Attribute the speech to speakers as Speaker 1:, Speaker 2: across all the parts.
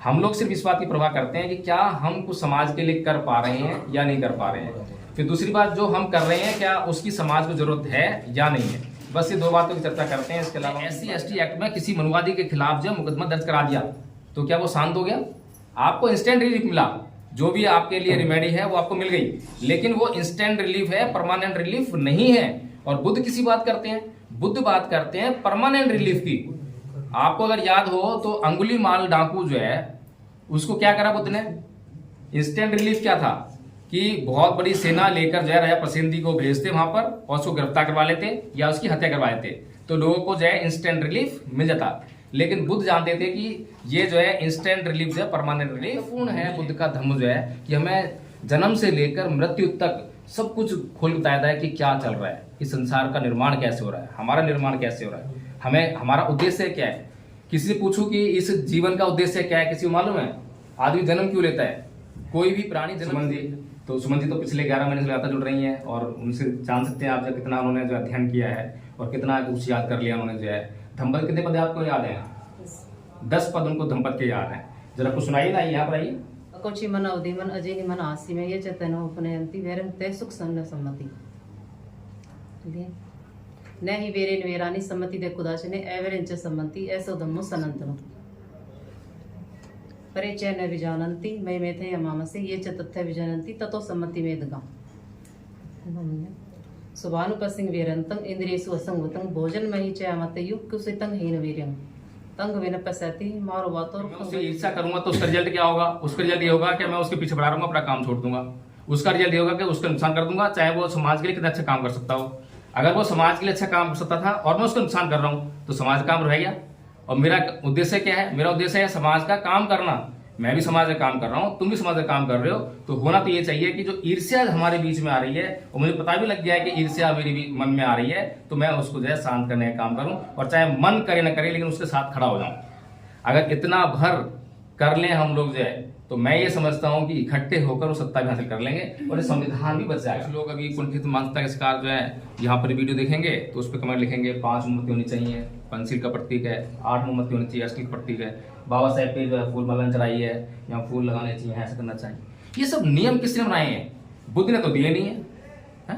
Speaker 1: हम लोग सिर्फ इस बात की परवाह करते हैं कि क्या हम कुछ समाज के लिए कर पा रहे हैं या नहीं कर पा रहे हैं। फिर दूसरी बात, जो हम कर रहे हैं क्या उसकी समाज को जरूरत है या नहीं है। बस ये दो बातों की चर्चा करते हैं। इसके अलावा SC/ST एक्ट में किसी मनुवादी के खिलाफ जब मुकदमा दर्ज करा दिया तो क्या वो शांत हो गया? आपको इंस्टेंट रिलीफ मिला, जो भी आपके लिए रिमेडी है वो आपको मिल गई, लेकिन वो इंस्टेंट रिलीफ है, परमानेंट रिलीफ नहीं है। और बुद्ध किसी बात करते हैं, बुद्ध बात करते हैं परमानेंट रिलीफ की। आपको अगर याद हो तो अंगुलीमाल डाकू जो है उसको क्या करा बुद्ध ने? इंस्टेंट रिलीफ क्या था कि बहुत बड़ी सेना लेकर जो है राजा प्रसेनजी को भेजते वहां पर और उसको गिरफ्तार करवा लेते या उसकी हत्या करवा लेते, तो लोगों को जो है इंस्टेंट रिलीफ मिल जाता। लेकिन बुद्ध जानते थे कि ये जो है इंस्टेंट रिलीफ जो है परमानेंट रिलीफ पूर्ण है। बुद्ध का धर्म जो है कि हमें जन्म से लेकर मृत्यु तक सब कुछ खोल बताया है कि क्या चल रहा है, इस संसार का निर्माण कैसे हो रहा है, हमारा निर्माण कैसे हो रहा है, हमें हमारा उद्देश्य क्या है। किसी से पूछो कि इस जीवन का उद्देश्य क्या है, किसी को मालूम है? आदमी जन्म क्यों लेता है? कोई भी प्राणी जन्म। सुमन जी तो पिछले 11 महीने से लगातार जुड़ रही हैं और उनसे जान सकते हैं आप जो कितना उन्होंने जो अध्ययन किया है और कितना कुछ याद कर लिया उन्होंने। जो है धम्पद कितने पद आपको याद है? 10 पद उनको धम्पद के याद है। जरा कुछ सुनाइए ना, यहाँ पर आइए।
Speaker 2: कोची मन अवधि मन अजय मन आसी में ये चेतन उपनयंती वैरम ते सुख सन्न सम्मति न ही वेरे वेरानी सम्मति दे कुदाशने एवरेंच सम्मति ऐसो धम्मो सनंतनो परिचय न विजानंती मैं मेथे यमामसे ये च तथ्य विजानंती ततो सम्मति मेदगा सुभानुपसिंग वेरंतं इंद्रियसु असंगतं भोजन मही च अमतयु कुसितं हीन वीर्यं तंग विन पसती मारो बातों।
Speaker 1: उससे ईर्ष्या करूंगा तो उसका रिजल्ट क्या होगा? उसका रिजल्ट ये होगा कि मैं उसके पीछे बढ़ा रहूंगा, अपना काम छोड़ दूंगा। उसका रिजल्ट ये होगा कि उसका नुकसान कर दूंगा, चाहे वो समाज के लिए कितना अच्छा काम कर सकता हो। अगर वो समाज के लिए अच्छा काम कर सकता था और मैं उसका नुकसान कर रहा हूं तो समाज का काम रह गया। और मेरा उद्देश्य क्या है? मेरा उद्देश्य है समाज का काम करना। मैं भी समाज का काम कर रहा हूँ, तुम भी समाज का काम कर रहे हो, तो होना तो ये चाहिए कि जो ईर्ष्या हमारे बीच में आ रही है और मुझे पता भी लग गया है कि ईर्ष्या मेरे भी मन में आ रही है, तो मैं उसको जो है शांत करने का काम करूं और चाहे मन करे ना करे लेकिन उसके साथ खड़ा हो जाऊं। अगर इतना भर कर लें हम लोग जो है तो मैं ये समझता हूं कि इकट्ठे होकर वो सत्ता भी हासिल कर लेंगे और संविधान भी बच जाएगा। लोग अभी कुंठित मानसिकता के शिकार जो है यहाँ पर वीडियो देखेंगे तो उस पर कमेंट लिखेंगे 5 मोमबत्ती होनी चाहिए, पंचशील का प्रतीक है, 8 मोमबत्ती होनी चाहिए, अष्टक प्रतीक है, बाबा साहेब पे जो है फूल माला चढ़ाई है, यहाँ फूल लगाने चाहिए, ऐसा करना चाहिए। ये सब नियम किसने बनाए हैं? बुद्ध ने तो दिए नहीं है।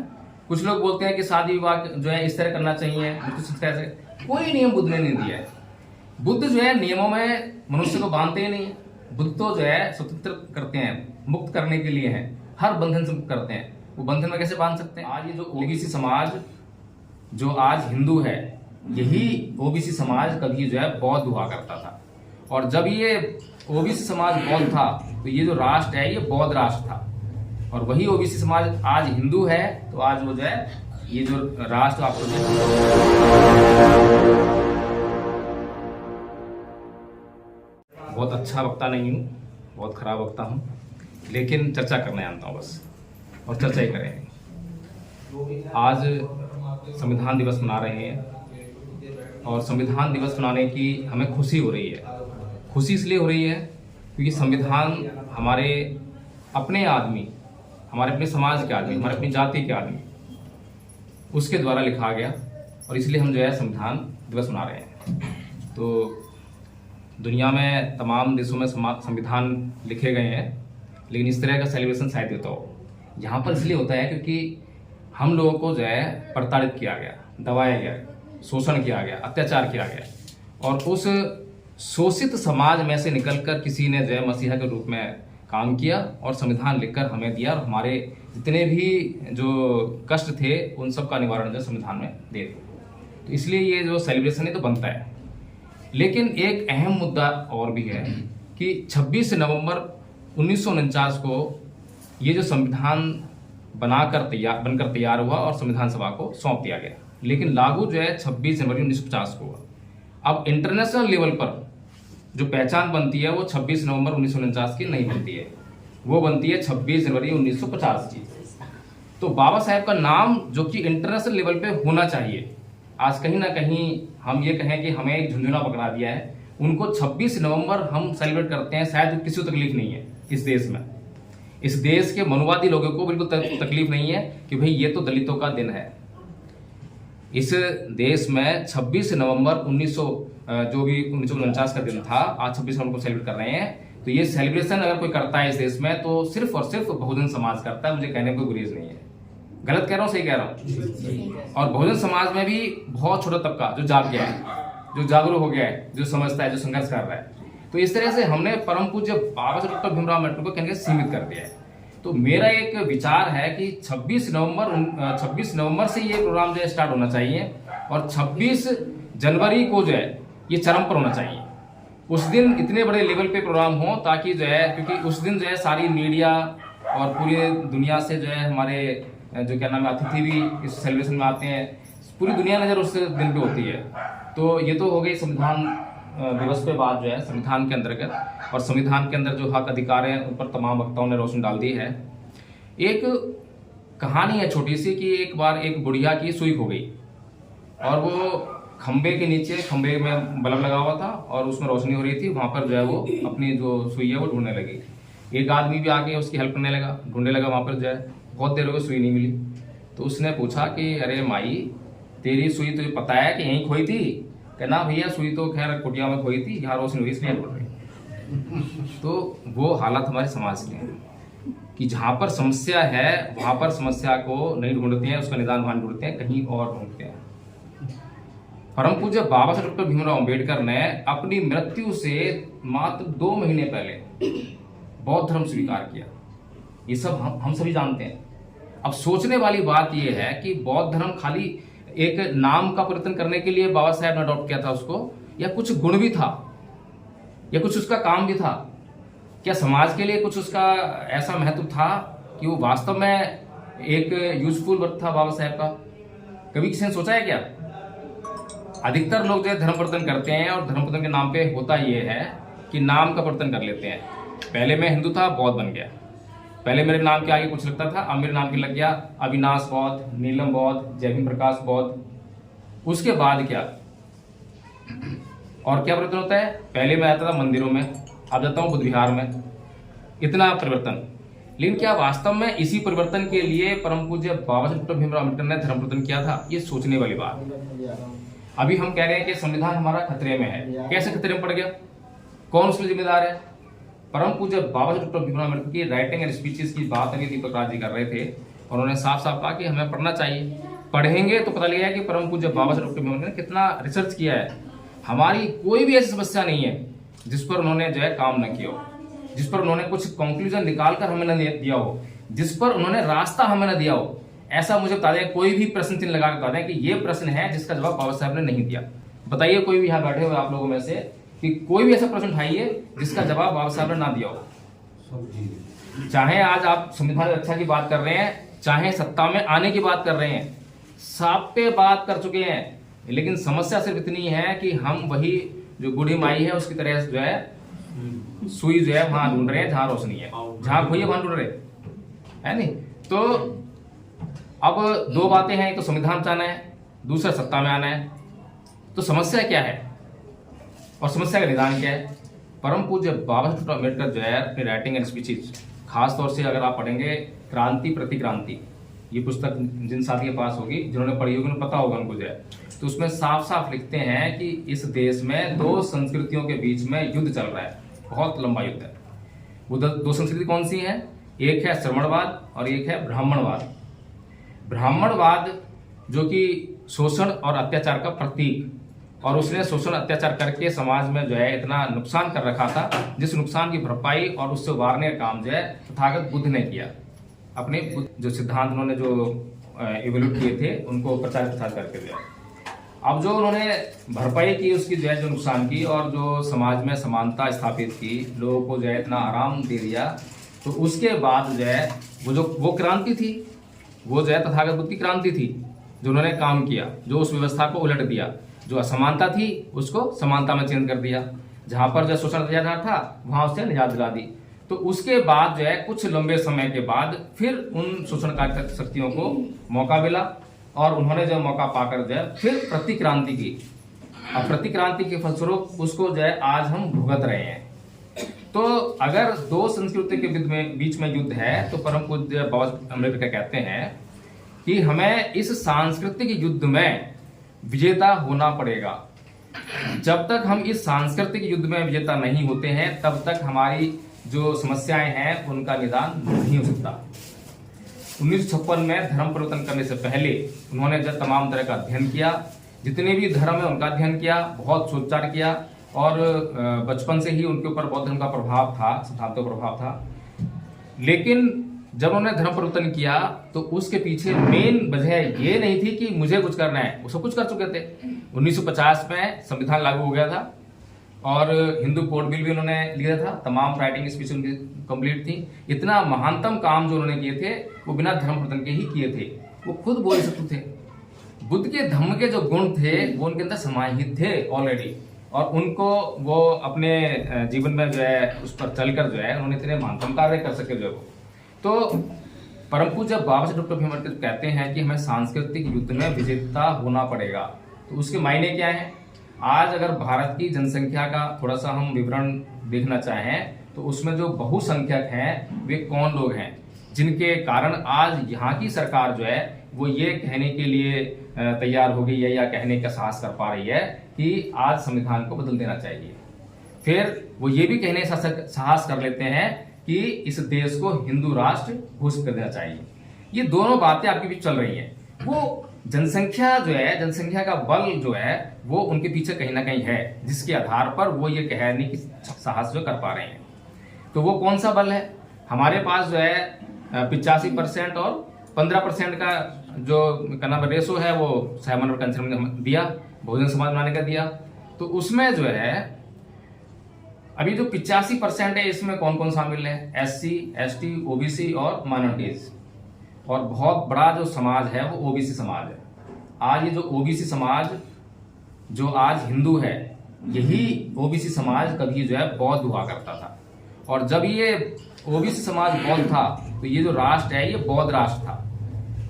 Speaker 1: कुछ लोग बोलते हैं कि शादी विवाह जो है इस तरह करना चाहिए, कोई नियम बुद्ध ने नहीं दिया है। बुद्ध जो है नियमों में मनुष्य को बांधते ही नहीं है। बुद्ध तो जो है स्वतंत्र करते हैं, मुक्त करने के लिए हैं, हर बंधन से मुक्त करते हैं। वो बंधन में कैसे बांध सकते हैं? आज ये जो ओबीसी समाज जो आज हिंदू है, यही ओबीसी समाज कभी जो है बौद्ध हुआ करता था। और जब ये ओबीसी समाज बौद्ध था तो ये जो राष्ट्र है ये बौद्ध राष्ट्र था। और वही ओबीसी समाज आज हिंदू है तो आज वो जो है ये जो राष्ट्र आपको बहुत अच्छा वक्ता नहीं हूँ, बहुत खराब वक्ता हूँ, लेकिन चर्चा करना जानता हूँ बस, और चर्चा ही करेंगे। आज संविधान दिवस मना रहे हैं और संविधान दिवस मनाने की हमें खुशी हो रही है। खुशी इसलिए हो रही है क्योंकि संविधान हमारे अपने आदमी, हमारे अपने समाज के आदमी, हमारे अपनी जाति के आदमी, उसके द्वारा लिखा गया और इसलिए हम जो है संविधान दिवस मना रहे हैं। तो दुनिया में तमाम देशों में संविधान लिखे गए हैं, लेकिन इस तरह का सेलिब्रेशन शायद होता हो। यहाँ पर इसलिए होता है क्योंकि हम लोगों को जो है प्रताड़ित किया गया, दबाया गया, शोषण किया गया, अत्याचार किया गया और उस शोषित समाज में से निकलकर किसी ने जो है मसीहा के रूप में काम किया और संविधान लिखकर हमें दिया और हमारे जितने भी जो कष्ट थे उन सब का निवारण जो संविधान में दे दिया। तो इसलिए ये जो सेलिब्रेशन है तो बनता है। लेकिन एक अहम मुद्दा और भी है कि 26 नवंबर 1949 को ये जो संविधान बनकर तैयार हुआ और संविधान सभा को सौंप दिया गया, लेकिन लागू जो है 26 जनवरी 1950 को हुआ। अब इंटरनेशनल लेवल पर जो पहचान बनती है वो 26 नवंबर 1949 की नहीं बनती है, वो बनती है 26 जनवरी 1950 की। तो बाबा साहेब का नाम जो कि इंटरनेशनल लेवल पे होना चाहिए, आज कहीं ना कहीं हम ये कहें कि हमें एक झुंझुना पकड़ा दिया है। उनको 26 नवंबर हम सेलिब्रेट करते हैं, शायद किसी को तकलीफ नहीं है इस देश में। इस देश के मनुवादी लोगों को बिल्कुल तकलीफ नहीं है कि भाई ये तो दलितों का दिन है। इस देश में 26 नवंबर 1949 का दिन था, आज 26 नवंबर को सेलिब्रेट कर रहे हैं। तो ये सेलिब्रेशन अगर कोई करता है इस देश में तो सिर्फ और सिर्फ बहुजन समाज करता है। मुझे कहने में कोई गुरेज नहीं है। गलत कह रहा हूँ, सही कह रहा हूँ? और बहुजन समाज में भी बहुत छोटा तबका जो जाग गया है, जो जागरूक हो गया है, जो समझता है, जो संघर्ष कर रहा है। तो इस तरह से हमने परम पूज्य बाबा साहब डॉक्टर भीमराव अम्बेडकर को कहने सीमित कर दिया है। तो मेरा एक विचार है कि 26 नवंबर से ये प्रोग्राम जो है स्टार्ट होना चाहिए और 26 जनवरी को जो है ये चरम पर होना चाहिए। उस दिन इतने बड़े लेवल पे प्रोग्राम हो ताकि जो है, क्योंकि उस दिन जो है सारी मीडिया और पूरी दुनिया से जो है हमारे जो क्या नाम है अतिथि भी इस सेलिब्रेशन में आते हैं। पूरी दुनिया नजर उस दिन पे होती है। तो ये तो हो गई संविधान दिवस पे बात जो है संविधान के अंतर्गत, और संविधान के अंदर जो हक अधिकार हैं उन पर तमाम वक्ताओं ने रोशनी डाल दी है। एक कहानी है छोटी सी कि एक बार एक बुढ़िया की सुई खो गई और वो खंबे के नीचे, खंबे में बल्ब लगा हुआ था और उसमें रोशनी हो रही थी, वहां पर जो है वो अपनी जो सुई है वो ढूंढने लगी। एक आदमी भी आके उसकी हेल्प करने लगा, ढूंढने लगा वहां पर जो है। बहुत देर हो गई, सुई नहीं मिली। तो उसने पूछा कि अरे माई, तेरी सुई तुझे पता है कि यहीं खोई थी? कहना भैया सुई तो खैर कुटिया में खोई थी, यहाँ रोशनी हुई इसलिए बोल रही। तो वो हालत हमारे समाज के हैं कि जहाँ पर समस्या है वहां पर समस्या को नहीं ढूंढते हैं, उसका निदान वहां ढूंढते हैं, कहीं और ढूंढते हैं। परम पूज्य बाबा साहब डॉक्टर भीमराव अम्बेडकर ने अपनी मृत्यु से मात्र 2 महीने पहले बौद्ध धर्म स्वीकार किया। ये सब हम सभी जानते हैं। अब सोचने वाली बात यह है कि बौद्ध धर्म खाली एक नाम का परिवर्तन करने के लिए बाबा साहब ने अडॉप्ट किया था उसको, या कुछ गुण भी था, या कुछ उसका काम भी था? क्या समाज के लिए कुछ उसका ऐसा महत्व था कि वो वास्तव में एक यूजफुल वर्क था बाबा साहब का? कभी किसी ने सोचा है क्या? अधिकतर लोग जो है धर्म परिवर्तन करते हैं और धर्म परिवर्तन के नाम पे होता ये है कि नाम का परिवर्तन कर लेते हैं। पहले मैं हिंदू था, बौद्ध बन गया। पहले मेरे नाम के आगे कुछ लगता था, अब मेरे नाम के लग गया अविनाश बौद्ध, नीलम बौद्ध, जयभीम प्रकाश बौद्ध। उसके बाद क्या और क्या परिवर्तन होता है? पहले मैं आता था मंदिरों में, अब जाता हूँ बुद्ध विहार में। इतना परिवर्तन। लेकिन क्या वास्तव में इसी परिवर्तन के लिए परम पूज्य बाबा साहब डॉक्टर भीमराव अम्बेडकर ने धर्म परिवर्तन किया था? ये सोचने वाली बात। अभी हम कह रहे हैं कि संविधान हमारा खतरे में है। कैसे खतरे में पड़ गया? कौन उसके जिम्मेदार है? परम पूज्य बाबा साहब डॉक्टर भीमराव अम्बेडकर की राइटिंग एंड स्पीचेस की बात अभी दीपक राज जी कर रहे थे और उन्होंने साफ साफ कहा कि हमें पढ़ना चाहिए। पढ़ेंगे तो पता लगेगा कि परम पूज्य बाबा साहब डॉक्टर भीमराव अम्बेडकर ने कितना रिसर्च किया है। हमारी कोई भी ऐसी समस्या नहीं है जिस पर उन्होंने जो है काम न किया हो, जिस पर उन्होंने कुछ कंक्लूजन निकाल कर हमें न दिया हो, जिस पर उन्होंने रास्ता हमें न दिया हो। ऐसा मुझे बता दें, कोई भी प्रश्न चिन्ह लगा कर बता दें कि ये प्रश्न है जिसका जवाब बाबा साहब ने नहीं दिया। बताइए कोई भी यहाँ बैठे हुए आप लोगों में से कि कोई भी ऐसा प्रश्न उठाइए जिसका जवाब बाबा साहब ने ना दिया हो। चाहे आज आप संविधान रक्षा की बात कर रहे हैं, चाहे सत्ता में आने की बात कर रहे हैं, सब पे बात कर चुके हैं। लेकिन समस्या सिर्फ इतनी है कि हम वही जो बूढ़ी माई है उसकी तरह जो है सुई जो है वहां ढूंढ रहे हैं जहां रोशनी है, जहां खोई है वहां ढूंढ रहे है नहीं। तो अब 2 बातें हैं, तो संविधान चाहना है, दूसरा सत्ता में आना है। तो समस्या क्या है और समस्या का निदान क्या है? परम पूज्य बाबा साहब अम्बेडकर जो है अपनी राइटिंग एंड स्पीचेस, खासतौर से अगर आप पढ़ेंगे क्रांति प्रतिक्रांति, ये पुस्तक जिन साथी के पास होगी, जिन्होंने पढ़ी होगी उन्हें पता होगा उनको जो है, तो उसमें साफ साफ लिखते हैं कि इस देश में 2 संस्कृतियों के बीच में युद्ध चल रहा है, बहुत लंबा युद्ध है। वो 2 संस्कृति कौन सी हैं? एक है श्रमणवाद और एक है ब्राह्मणवाद। ब्राह्मणवाद जो कि शोषण और अत्याचार का प्रतीक, और उसने शोषण अत्याचार करके समाज में जो है इतना नुकसान कर रखा था, जिस नुकसान की भरपाई और उससे उबारने का काम जो है तथागत बुद्ध ने किया। अपने जो सिद्धांत उन्होंने जो इवोल्यूट किए थे उनको प्रचार प्रसार करके जो है अब जो उन्होंने भरपाई की उसकी जो है जो नुकसान की और जो समाज में समानता स्थापित की, लोगों को जो है इतना आराम दे दिया, तो उसके बाद जो है वो क्रांति थी, वो जो है तथागत बुद्ध की क्रांति थी, जो उन्होंने काम किया, जो उस व्यवस्था को उलट दिया, जो असमानता थी उसको समानता में चेंज कर दिया, जहां पर जो शोषण अत्याचार था वहां उससे निजात दिला दी। तो उसके बाद जो है कुछ लंबे समय के बाद फिर उन शोषणकारी शक्तियों को मौका मिला और उन्होंने जो मौका पाकर जो है फिर प्रतिक्रांति की। अब प्रतिक्रांति के फलस्वरूप उसको जो है आज हम भुगत रहे हैं। तो अगर 2 संस्कृति के बीच में युद्ध है तो परम पूज्य बाबा अम्बेडकर कहते हैं कि हमें इस सांस्कृतिक युद्ध में विजेता होना पड़ेगा। जब तक हम इस सांस्कृतिक युद्ध में विजेता नहीं होते हैं तब तक हमारी जो समस्याएं हैं उनका निदान नहीं हो सकता। 1956 में धर्म परिवर्तन करने से पहले उन्होंने जब तमाम तरह का अध्ययन किया, जितने भी धर्म है उनका अध्ययन किया, बहुत सोचार किया और बचपन से ही उनके ऊपर बौद्ध धर्म का प्रभाव था, सिद्धांतों का प्रभाव था। लेकिन जब उन्होंने धर्म परिवर्तन किया तो उसके पीछे मेन वजह ये नहीं थी कि मुझे कुछ करना है, वो सब कुछ कर चुके थे। 1950 में संविधान लागू हो गया था और हिंदू कोड बिल भी उन्होंने लिया था, तमाम राइटिंग स्पीच उनकी कंप्लीट थी। इतना महानतम काम जो उन्होंने किए थे वो बिना धर्म परिवर्तन के ही किए थे। वो खुद बोल सकते थे। बुद्ध के धम्म के जो गुण थे वो उनके अंदर समाहित थे ऑलरेडी, और उनको वो अपने जीवन में जो है उस पर चलकर जो है उन्होंने इतने महानतम कार्य कर सके जो है। तो परम पूज्य बाबा साहेब डॉक्टर भीम अम्बेडकर कहते हैं कि हमें सांस्कृतिक युद्ध में विजेता होना पड़ेगा। तो उसके मायने क्या है? आज अगर भारत की जनसंख्या का थोड़ा सा हम विवरण देखना चाहें तो उसमें जो बहुसंख्यक हैं वे कौन लोग हैं जिनके कारण आज यहाँ की सरकार जो है वो ये कहने के लिए तैयार हो गई है या कहने का साहस कर पा रही है कि आज संविधान को बदल देना चाहिए। फिर वो ये भी कहने का साहस कर लेते हैं कि इस देश को हिंदू राष्ट्र घोषित कर देना चाहिए। ये दोनों बातें आपके बीच चल रही हैं। वो जनसंख्या जो है, जनसंख्या का बल जो है वो उनके पीछे कहीं ना कहीं है, जिसके आधार पर वो ये कहने की साहस जो कर पा रहे हैं। तो वो कौन सा बल है? हमारे पास जो है 85% और 15% का जो कहना रेशो है वो साइमन और कंसर्न ने दिया, बहुजन समाज बनाने का दिया। तो उसमें जो है अभी जो 85% है इसमें कौन कौन शामिल है? SC, ST, OBC और माइनॉरिटीज। और बहुत बड़ा जो समाज है वो OBC समाज है। आज ये जो OBC समाज जो आज हिंदू है, यही OBC समाज कभी जो है बौद्ध हुआ करता था। और जब ये OBC समाज बौद्ध था तो ये जो राष्ट्र है ये बौद्ध राष्ट्र था।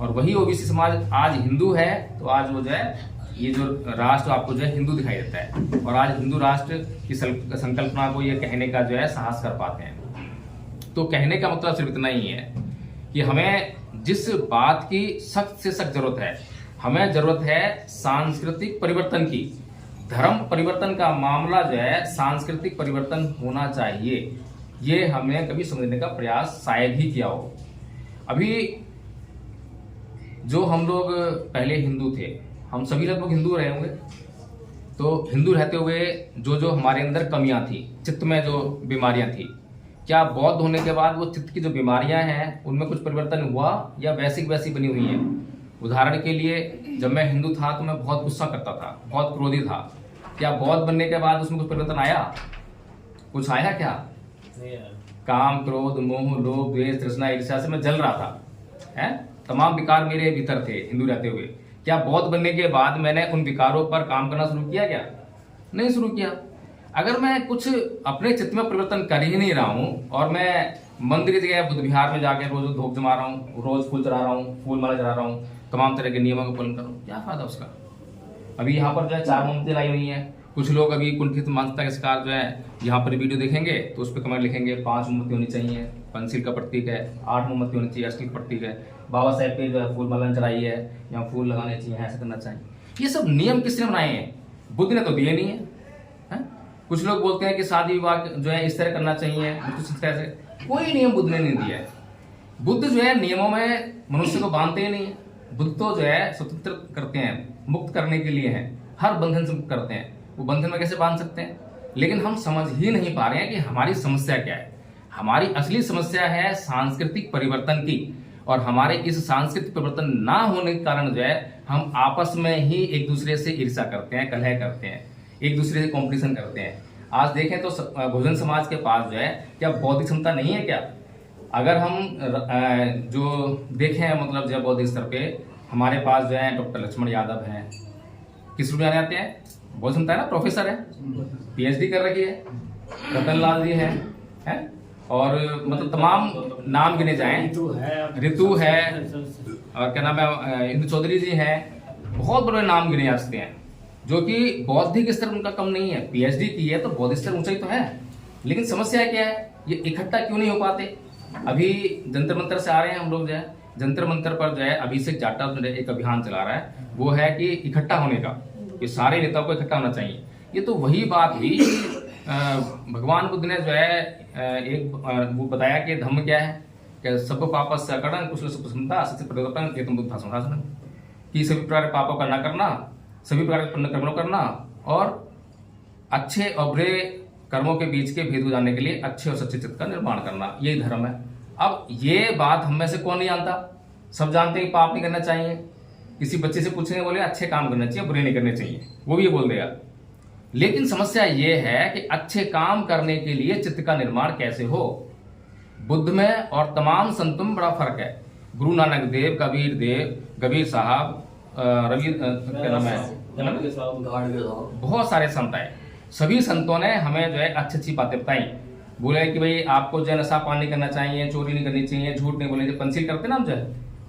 Speaker 1: और वही OBC समाज आज हिंदू है तो आज वो जो है ये जो राष्ट्र आपको जो है हिंदू दिखाई देता है। और आज हिंदू राष्ट्र की संकल्पना को ये कहने का जो है साहस कर पाते हैं। तो कहने का मतलब सिर्फ इतना ही है कि हमें जिस बात की सख्त से सख्त जरूरत है, हमें जरूरत है सांस्कृतिक परिवर्तन की। धर्म परिवर्तन का मामला जो है सांस्कृतिक परिवर्तन होना चाहिए, ये हमें कभी समझने का प्रयास शायद ही किया हो। अभी जो हम लोग पहले हिंदू थे, हम सभी लोग हिंदू रहे होंगे, तो हिंदू रहते हुए जो जो हमारे अंदर कमियां थी, चित्त में जो बीमारियां थी, क्या बौद्ध होने के बाद वो चित्त की जो बीमारियां हैं उनमें कुछ परिवर्तन हुआ या वैसी वैसी बनी हुई है? उदाहरण के लिए जब मैं हिंदू था तो मैं बहुत गुस्सा करता था, बहुत क्रोधी था। क्या बौद्ध बनने के बाद उसमें कुछ परिवर्तन आया? कुछ आया क्या? काम, क्रोध, मोह, लोभ, द्वेष, तृष्णा, ईर्ष्या से मैं जल रहा था, है? तमाम विकार मेरे भीतर थे हिंदू रहते हुए। क्या बौद्ध बनने के बाद मैंने उन विकारों पर काम करना शुरू किया? क्या नहीं शुरू किया। अगर मैं कुछ अपने चित्त में परिवर्तन कर ही नहीं रहा हूँ और मैं मंदिर जगह बुद्ध विहार में जाके रोज धूप जमा रहा हूँ, रोज फूल चढ़ा रहा हूँ, फूल माला चढ़ा रहा हूँ, तमाम तरह के नियमों का पालन कर रहा हूँ, क्या फायदा उसका? अभी यहाँ पर जो है 4 मोमबत्ती लाई हुई है। कुछ लोग अभी कुंठित मानसिकता के शिकार जो है यहाँ पर वीडियो देखेंगे तो उस पर कमेंट लिखेंगे 5 मोमबत्ती होनी चाहिए, पंचशील का प्रतीक है, 8 मोमबत्ती होनी चाहिए, अष्टमी का प्रतीक है, बाबा साहेब पे जो है फूल माला चढ़ाई है, यहाँ फूल लगाने चाहिए, ऐसा करना चाहिए। ये सब नियम किसने बनाए हैं? बुद्ध ने तो दिए नहीं है। कुछ लोग बोलते हैं कि शादी विवाह जो है इस तरह करना चाहिए, कोई नियम बुद्ध ने नहीं दिया है। बुद्ध जो है नियमों में मनुष्य को बांधते ही नहीं है। बुद्ध तो जो है स्वतंत्र करते हैं, मुक्त करने के लिए हैं, हर बंधन से मुक्त करते हैं। वो बंधन में कैसे बांध सकते हैं? लेकिन हम समझ ही नहीं पा रहे हैं कि हमारी समस्या क्या है। हमारी असली समस्या है सांस्कृतिक परिवर्तन की, और हमारे इस सांस्कृतिक परिवर्तन ना होने के कारण जो है हम आपस में ही एक दूसरे से ईर्ष्या करते हैं, कलह करते हैं, एक दूसरे से कंपटीशन करते हैं। आज देखें तो बहुजन समाज के पास जो है क्या बौद्धिक क्षमता नहीं है क्या? अगर हम जो देखें मतलब जो बौद्धिक स्तर पे हमारे पास जो है डॉक्टर लक्ष्मण यादव हैं, किस रूप में आते हैं? बहुत क्षमता है ना, प्रोफेसर है, PhD कर रखी है, रतन लाल जी है, और मतलब तमाम नाम गिने जाएं, ऋतु है, और क्या नाम है, इंदु चौधरी जी हैं, बहुत बड़े नाम गिने जा सकते हैं जो कि बौद्धिक स्तर उनका कम नहीं है। PhD की है तो बौद्धिक स्तर ऊंचा ही तो है। लेकिन समस्या क्या है? ये इकट्ठा क्यों नहीं हो पाते? अभी जंतर मंतर से आ रहे हैं हम लोग जो है, जंतर मंतर पर जो है अभिषेक जाटव जो है एक अभियान चला रहा है, वो है कि इकट्ठा होने का, कि सारे नेताओं को इकट्ठा होना चाहिए। ये तो वही बात हुई, भगवान बुद्ध ने जो है एक वो बताया कि धम्म क्या है, कि सब पाप से अकड़न कुशल सुपसमता सत्य प्रदर्शन एतम बुद्ध भाषण, कि सभी प्रकार के पापों का न करना, सभी प्रकार के पुण्य कर्मों करना, और अच्छे और बुरे कर्मों के बीच के भेद को जानने के लिए अच्छे और सच्चे चित्त का निर्माण करना, यही धर्म है। अब ये बात हम में से कौन नहीं जानता? सब जानते हैं कि पाप नहीं करना चाहिए। किसी बच्चे से पूछेंगे, बोले अच्छे काम करने चाहिए, बुरे नहीं करने चाहिए, वो भी ये बोल देगा। लेकिन समस्या ये है कि अच्छे काम करने के लिए चित्त का निर्माण कैसे हो? बुद्ध में और तमाम संतों में बड़ा फर्क है। गुरु नानक देव, कबीर देव, कबीर साहब, रवि क्या नाम है, बहुत सारे संत आए। सभी संतों ने हमें जो है अच्छी अच्छी बातें बताई। बोले कि भाई आपको जो है नशा पान नहीं करना चाहिए, चोरी नहीं करनी चाहिए, झूठ नहीं बोलना चाहिए। पंसील करते ना हम, जो है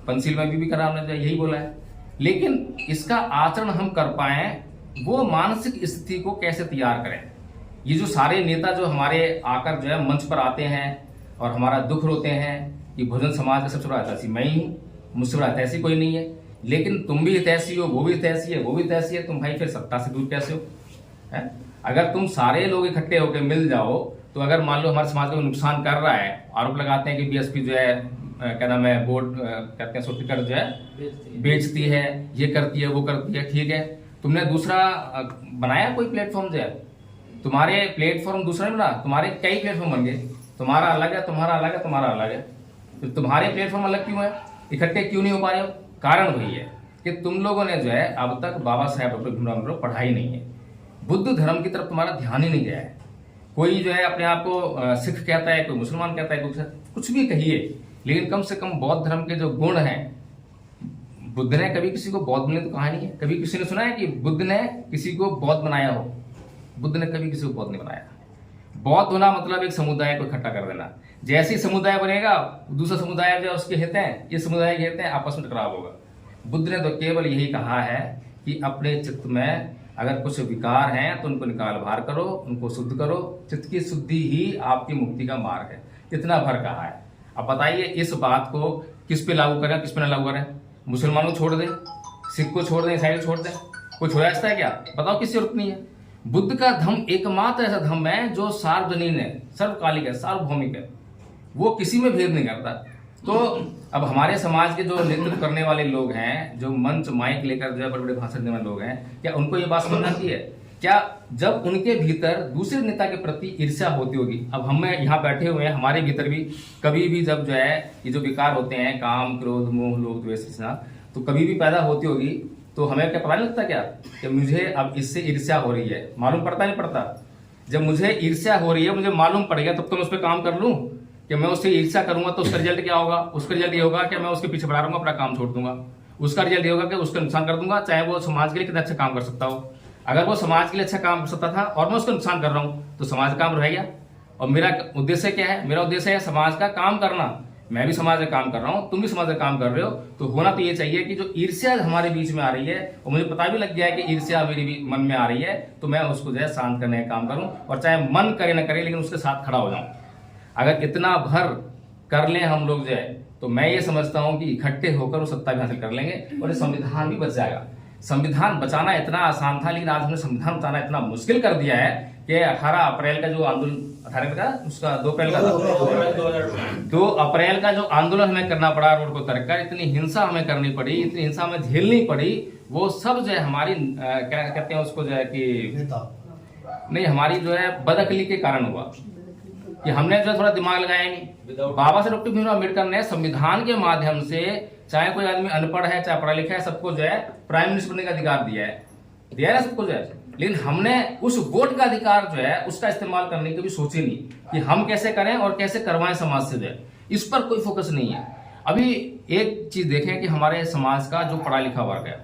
Speaker 1: पंसील में भी करा हमने, जो यही बोला है। लेकिन इसका आचरण हम कर पाए, वो मानसिक स्थिति को कैसे तैयार करें? ये जो सारे नेता जो हमारे आकर जो है मंच पर आते हैं और हमारा दुख रोते हैं कि बहुजन समाज का सबसे बड़ा हितैषी मैं ही हूँ, मुझसे बड़ा हितैषी कोई नहीं है, लेकिन तुम भी हितैषी हो, वो भी हितैषी है, वो भी हितैषी है, तुम भाई फिर सत्ता से दूर कैसे हो? है? अगर तुम सारे लोग इकट्ठे होकर मिल जाओ, तो अगर मान लो हमारे समाज को नुकसान कर रहा है, आरोप लगाते हैं कि बीएसपी जो है क्या नाम है, बोर्ड कहते हैं सो टिकट जो है बेचती है, ये करती है, वो करती है, ठीक है। तुमने दूसरा बनाया कोई प्लेटफॉर्म जो है, तुम्हारे प्लेटफॉर्म दूसरा नहीं बना, तुम्हारे कई प्लेटफॉर्म बन गए, तुम्हारा अलग है, तुम्हारा अलग है, तुम्हारा अलग है। तो तुम्हारे प्लेटफॉर्म अलग क्यों है? इकट्ठे क्यों नहीं हो पा रहे हो? कारण वही है कि तुम लोगों ने जो है अब तक बाबा साहेब डॉक्टर भीमराव अम्बेडकर पढ़ाई नहीं है, बुद्ध धर्म की तरफ तुम्हारा ध्यान ही नहीं गया है। कोई जो है अपने आप को सिख कहता है, कोई मुसलमान कहता है, कुछ भी कहिए, लेकिन कम से कम बौद्ध धर्म के जो गुण हैं, बुद्ध ने कभी किसी को बौद्ध बनने तो कहा नहीं है। कभी किसी ने सुना है कि बुद्ध ने किसी को बौद्ध बनाया हो? बुद्ध ने कभी किसी को बौद्ध नहीं बनाया। बौद्ध होना मतलब एक समुदाय को इकट्ठा कर देना। जैसे ही समुदाय बनेगा, दूसरा समुदाय जो उसके हित हैं, ये समुदाय के हित हैं, आपस में टकराव होगा। बुद्ध ने तो केवल यही कहा है कि अपने चित्त में अगर कुछ विकार हैं तो उनको निकाल बाहर करो, उनको शुद्ध करो। चित्त की शुद्धि ही आपकी मुक्ति का मार्ग है, इतना भर कहा है। अब बताइए इस बात को किस पे लागू करें, किस पे ना लागू करें? मुसलमानों को छोड़ दें, सिख को छोड़ दें, ईसाई को छोड़ दें, कोई छोड़ा ऐसा है क्या? बताओ, किसी जरूरत नहीं है। बुद्ध का धम्म एकमात्र ऐसा धम्म है जो सार्वजनीन है, सर्वकालिक है, सार्वभौमिक है, वो किसी में भेद नहीं करता। तो अब हमारे समाज के जो नेतृत्व करने वाले लोग हैं, जो मंच माइक लेकर जो है बड़े बड़े भाषण देने वाले लोग हैं, क्या उनको ये बात समझना चाहिए? क्या जब उनके भीतर दूसरे नेता के प्रति ईर्ष्या होती होगी? अब हम यहाँ बैठे हुए हैं, हमारे भीतर भी कभी भी जब जो है ये जो विकार होते हैं, काम, क्रोध, मोह, लोभ, द्वेष, तो कभी भी पैदा होती होगी, तो हमें क्या पता नहीं लगता क्या कि मुझे अब इससे ईर्ष्या हो रही है? मालूम पड़ता नहीं पड़ता? जब मुझे ईर्ष्या हो रही है, मुझे मालूम पड़ गया, तब तो मैं उस पर काम कर लूं कि मैं उससे ईर्ष्या करूंगा तो उसका रिजल्ट क्या होगा? उसका रिजल्ट ये होगा कि मैं उसके पीछे बढ़ा रहूंगा, अपना काम छोड़ दूंगा। उसका रिजल्ट ये होगा कि उसका नुकसान कर दूंगा, चाहे वो समाज के लिए कितना अच्छा काम कर सकता हो। अगर वो समाज के लिए अच्छा काम कर सकता था और मैं उसका नुकसान कर रहा हूं, तो समाज का काम रह गया। और मेरा उद्देश्य क्या है? मेरा उद्देश्य है समाज का काम करना। मैं भी समाज में काम कर रहा हूँ, तुम भी समाज में काम कर रहे हो, तो होना तो ये चाहिए कि जो ईर्ष्या हमारे बीच में आ रही है, और मुझे पता भी लग गया है कि ईर्ष्या मेरे भी मन में आ रही है, तो मैं उसको जो है शांत करने का काम करूं, और चाहे मन करे ना करे, लेकिन उसके साथ खड़ा हो जाऊं। अगर इतना भर कर लें हम लोग जो है, तो मैं ये समझता हूं कि इकट्ठे होकर वो सत्ता भी हासिल कर लेंगे और ये संविधान भी बच जाएगा। संविधान बचाना इतना आसान था, लेकिन आज हमने संविधान बचाना इतना मुश्किल कर दिया है कि 18 अप्रैल का जो आंदोलन, 18 का उसका 2 अप्रैल का 2 अप्रैल का जो आंदोलन हमें करना पड़ा, रोड को उतर कर, इतनी हिंसा हमें करनी पड़ी, इतनी हिंसा हमें झेलनी पड़ी, वो सब जो है हमारी क्या कहते हैं उसको, जो है कि नहीं, हमारी जो है बदअकली के कारण हुआ कि हमने जो थोड़ा दिमाग लगाया नहीं। बाबा साहब डॉक्टर भीमराव अम्बेडकर ने संविधान के माध्यम से, चाहे कोई आदमी अनपढ़ है चाहे पढ़ा लिखा है, सबको जो है प्राइम मिनिस्टर बनने का अधिकार दिया है सबको जो है। लेकिन हमने उस वोट का अधिकार जो है उसका इस्तेमाल करने की भी सोची नहीं कि हम कैसे करें और कैसे करवाएं समाज से, जो है इस पर कोई फोकस नहीं है। अभी एक चीज देखें कि हमारे समाज का जो पढ़ा लिखा वर्ग है,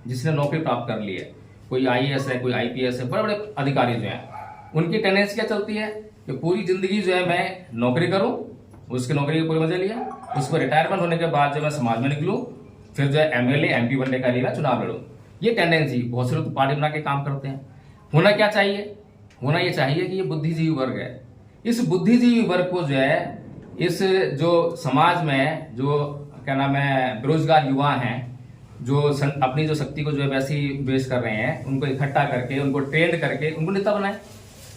Speaker 1: जिसने नौकरी प्राप्त कर ली है, कोई IAS है, कोई IPS है, बड़े बड़े अधिकारी जो हैं, उनकी टेंडेंसी क्या चलती है कि पूरी जिंदगी जो है मैं नौकरी करूं, उसकी नौकरी के पूरे मजे लिया, उस पर रिटायरमेंट होने के बाद जो मैं समाज में निकलूं, फिर जो है MLA MP बनने का लिए मैं चुनाव लड़ूं। ये टेंडेंसी बहुत से लोग पार्टी बना के काम करते हैं। होना क्या चाहिए? होना ये चाहिए कि ये बुद्धिजीवी वर्ग है, इस बुद्धिजीवी वर्ग को जो है, इस जो समाज में जो क्या नाम है बेरोजगार युवा हैं जो अपनी जो शक्ति को जो है वैसी वेस्ट कर रहे हैं, उनको इकट्ठा करके, उनको ट्रेंड करके उनको नेता बनाए।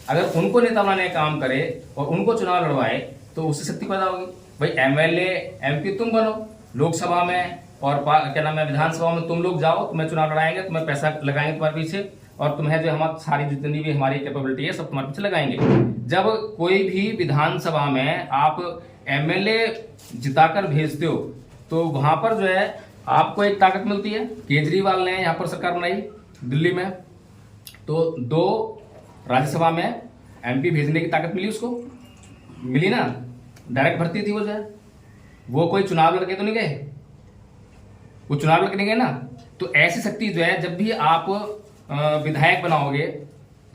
Speaker 1: अगर उनको नेता बनाने का काम करे और उनको चुनाव लड़वाए तो उससे शक्ति पैदा होगी। भाई एमएलए एमपी तुम बनो लोकसभा में, और क्या नाम है विधानसभा में तुम लोग जाओ, तुम्हें चुनाव लड़ाएंगे, तुम्हें पैसा लगाएंगे तुम्हारे पीछे, और तुम्हें जो हमारी सारी जितनी भी हमारी कैपेबिलिटी है सब तुम्हारे पीछे लगाएंगे। जब कोई भी विधानसभा में आप एमएलए जिताकर भेजते हो तो वहां पर जो है आपको एक ताकत मिलती है। केजरीवाल ने यहाँ पर सरकार बनाई दिल्ली में, तो 2 राज्यसभा में एमपी भेजने की ताकत मिली, उसको मिली ना, डायरेक्ट भर्ती थी वो जो है। वो कोई चुनाव लड़के तो नहीं गए, वो चुनाव लड़के नहीं गए ना। तो ऐसी शक्ति जो है, जब भी आप विधायक बनाओगे,